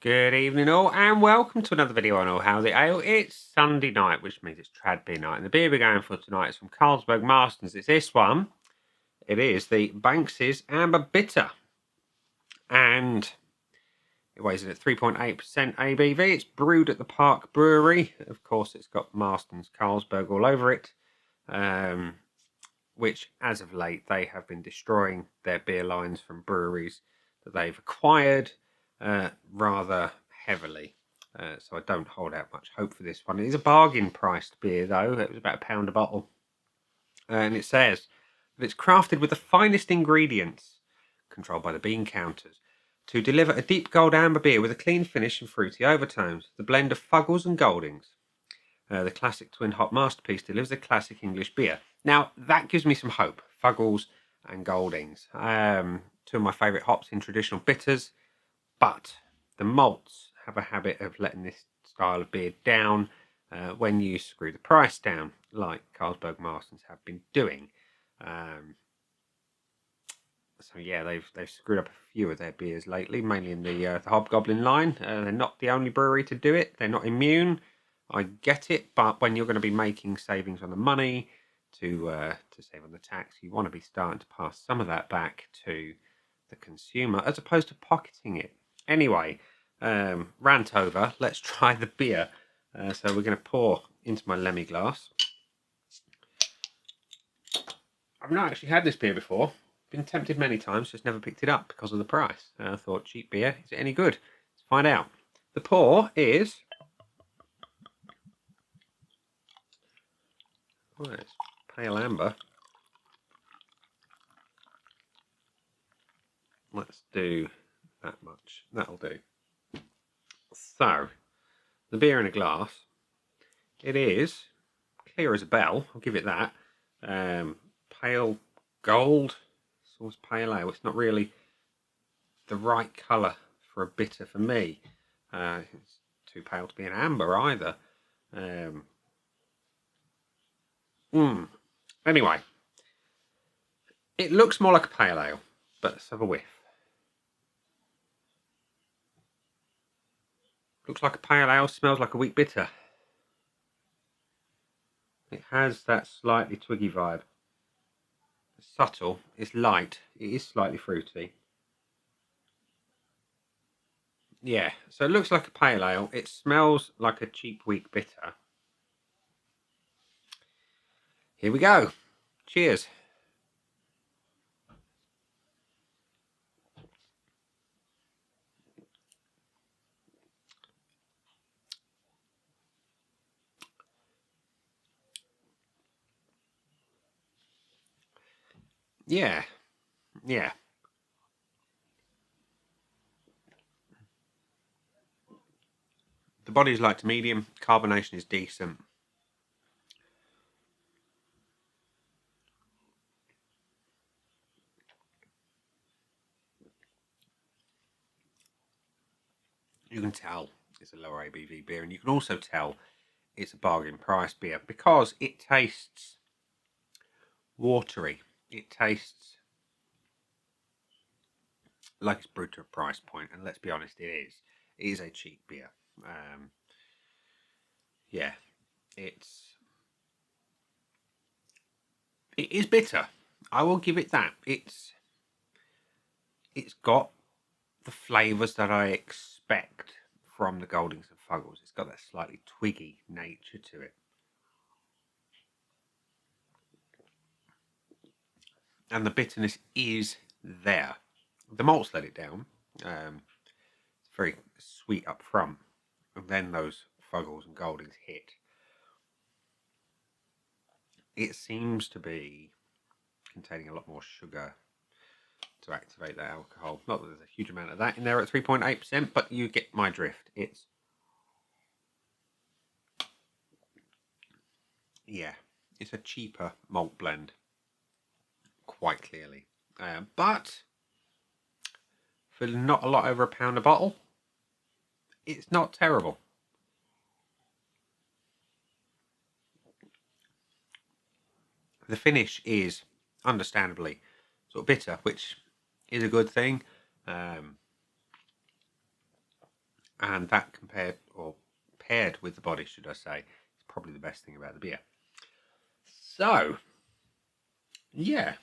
Good evening all, and welcome to another video on All How the Ale. It's Sunday night, which means it's trad beer night, and the beer we're going for tonight is from Carlsberg Marstons. It's this one. It is the Banks's Amber Bitter, and it weighs in at 3.8% ABV. It's brewed at the Park Brewery. Of course, it's got Marstons Carlsberg all over it, which, as of late, they have been destroying their beer lines from breweries that they've acquired rather heavily. So I don't hold out much hope for this one. It is a bargain priced beer, though. It was about £1 a bottle. And it says that it's crafted with the finest ingredients, controlled by the bean counters, to deliver a deep gold amber beer with a clean finish and fruity overtones. The blend of Fuggles and Goldings. The classic twin hop masterpiece delivers a classic English beer. Now, that gives me some hope. Fuggles and Goldings. Two of my favourite hops in traditional bitters. But the malts have a habit of letting this style of beer down when you screw the price down, like Carlsberg Marstons have been doing. So yeah, they've screwed up a few of their beers lately, mainly in the Hobgoblin line. They're not the only brewery to do it. They're not immune. I get it, but when you're going to be making savings on the money to save on the tax, you want to be starting to pass some of that back to the consumer as opposed to pocketing it. Anyway, rant over. Let's try the beer. So we're going to pour into my Lemmy glass. I've not actually had this beer before. Been tempted many times, just never picked it up because of the price. I thought, cheap beer, is it any good? Let's find out. The pour is... well, it's pale amber. Let's do that much. That'll do. So, the beer in a glass. It is clear as a bell. I'll give it that. Pale gold. Source pale ale. It's not really the right colour for a bitter for me. It's too pale to be an amber either. Anyway, it looks more like a pale ale, but let's have a whiff. Looks like a pale ale, smells like a wheat bitter. It has that slightly twiggy vibe. It's subtle, it's light, it is slightly fruity. Yeah, so it looks like a pale ale. It smells like a cheap wheat bitter. Here we go. Cheers. Yeah. The body's light to medium. Carbonation is decent. You can tell it's a lower ABV beer, and you can also tell it's a bargain price beer because it tastes watery. It tastes like it's brewed to a price point, and let's be honest, it is. It is a cheap beer. Yeah, it is bitter. I will give it that. It's got the flavours that I expect from the Goldings and Fuggles. It's got that slightly twiggy nature to it. And the bitterness is there. The malts let it down. It's very sweet up front. And then those Fuggles and Goldings hit. It seems to be containing a lot more sugar to activate that alcohol. Not that there's a huge amount of that in there at 3.8%, but you get my drift. It's... yeah, it's a cheaper malt blend. Quite clearly. But for not a lot over £1 a bottle, it's not terrible. The finish is understandably sort of bitter, which is a good thing. And that paired with the body, should I say, is probably the best thing about the beer. So, yeah.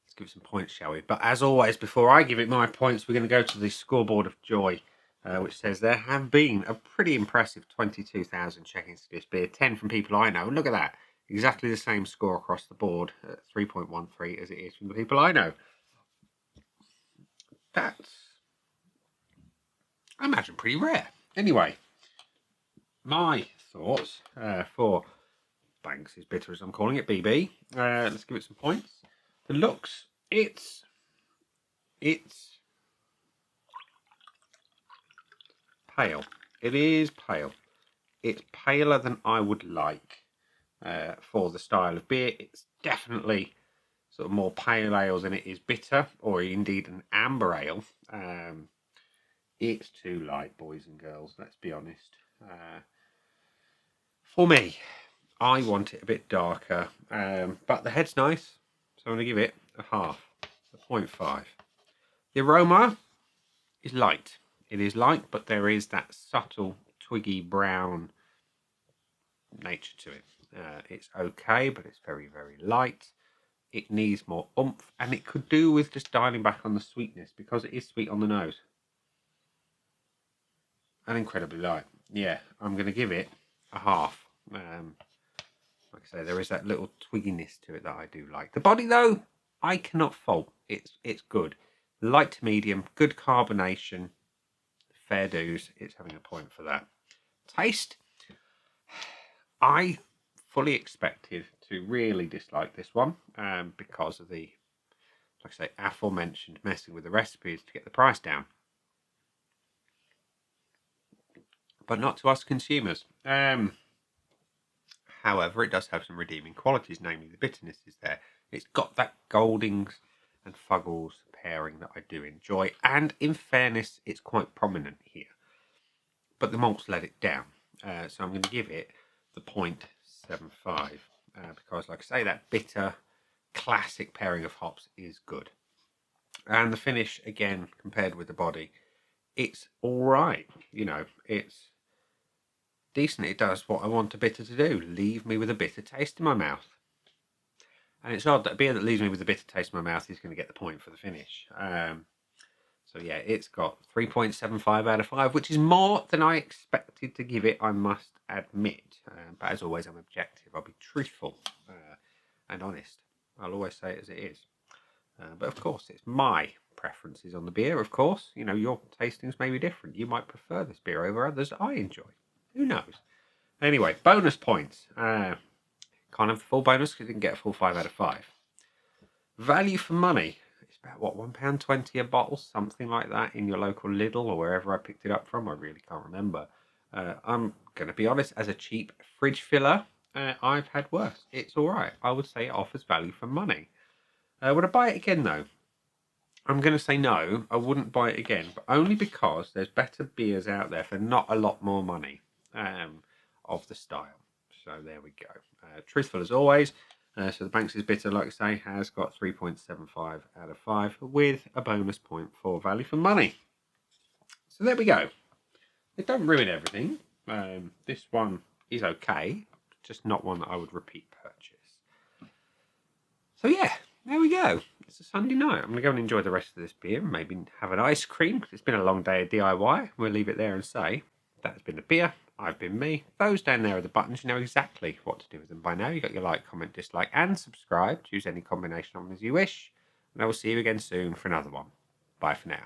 Let's give it some points, shall we? But as always, before I give it my points, we're going to go to the scoreboard of joy, which says there have been a pretty impressive 22,000 check-ins to this beer, 10 from people I know. And look at that. Exactly the same score across the board at 3.13 as it is from the people I know. That's, I imagine, pretty rare. Anyway, my thoughts for Banks is Bitter, as I'm calling it, BB. Let's give it some points. The looks, it's pale. It is pale. It's paler than I would like for the style of beer. It's definitely sort of more pale ale than it is bitter, or indeed an amber ale. It's too light, boys and girls, let's be honest. For me, I want it a bit darker, but the head's nice, so I'm going to give it a half, a 0.5. The aroma is light. It is light, but there is that subtle, twiggy brown nature to it. It's okay, but it's very, very light. It needs more oomph, and it could do with just dialing back on the sweetness, because it is sweet on the nose. And incredibly light. Yeah, I'm going to give it a half. Like I say, there is that little twigginess to it that I do like. The body, though, I cannot fault. It's good. Light to medium, good carbonation, fair dues. It's having a point for that. Taste, I fully expected to really dislike this one because of the, like I say, aforementioned messing with the recipes to get the price down. But not to us consumers. However, it does have some redeeming qualities, namely the bitterness is there. It's got that Goldings and Fuggles pairing that I do enjoy, and in fairness, it's quite prominent here. But the malts let it down, so I'm going to give it the 0.75 because, like I say, that bitter, classic pairing of hops is good. And the finish, again, compared with the body, it's all right. You know, it's decent. It does what I want a bitter to do, leave me with a bitter taste in my mouth. And it's odd that a beer that leaves me with a bitter taste in my mouth is going to get the point for the finish. So yeah, it's got 3.75 out of 5, which is more than I expected to give it, I must admit. But as always, I'm objective. I'll be truthful and honest. I'll always say it as it is. But of course, it's my preferences on the beer, of course. You know, your tastings may be different. You might prefer this beer over others I enjoy. Who knows? Anyway, bonus points. Can't have the full bonus because you didn't get a full 5 out of 5. Value for money. It's about, what, £1.20 a bottle? Something like that in your local Lidl or wherever I picked it up from. I really can't remember. I'm going to be honest, as a cheap fridge filler, I've had worse. It's all right. I would say it offers value for money. Would I buy it again, though? I'm going to say no, I wouldn't buy it again, but only because there's better beers out there for not a lot more money of the style. So there we go. Truthful as always. So the Banks is Bitter, like I say, has got 3.75 out of 5 with a bonus point for value for money. So there we go. It don't ruin everything. This one is okay, just not one that I would repeat purchase. So yeah, there we go. It's a Sunday night. I'm going to go and enjoy the rest of this beer and maybe have an ice cream because it's been a long day of DIY. We'll leave it there and say that's been the beer. I've been me. Those down there are the buttons. You know exactly what to do with them by now. You've got your like, comment, dislike, and subscribe. Choose any combination of them as you wish. And I will see you again soon for another one. Bye for now.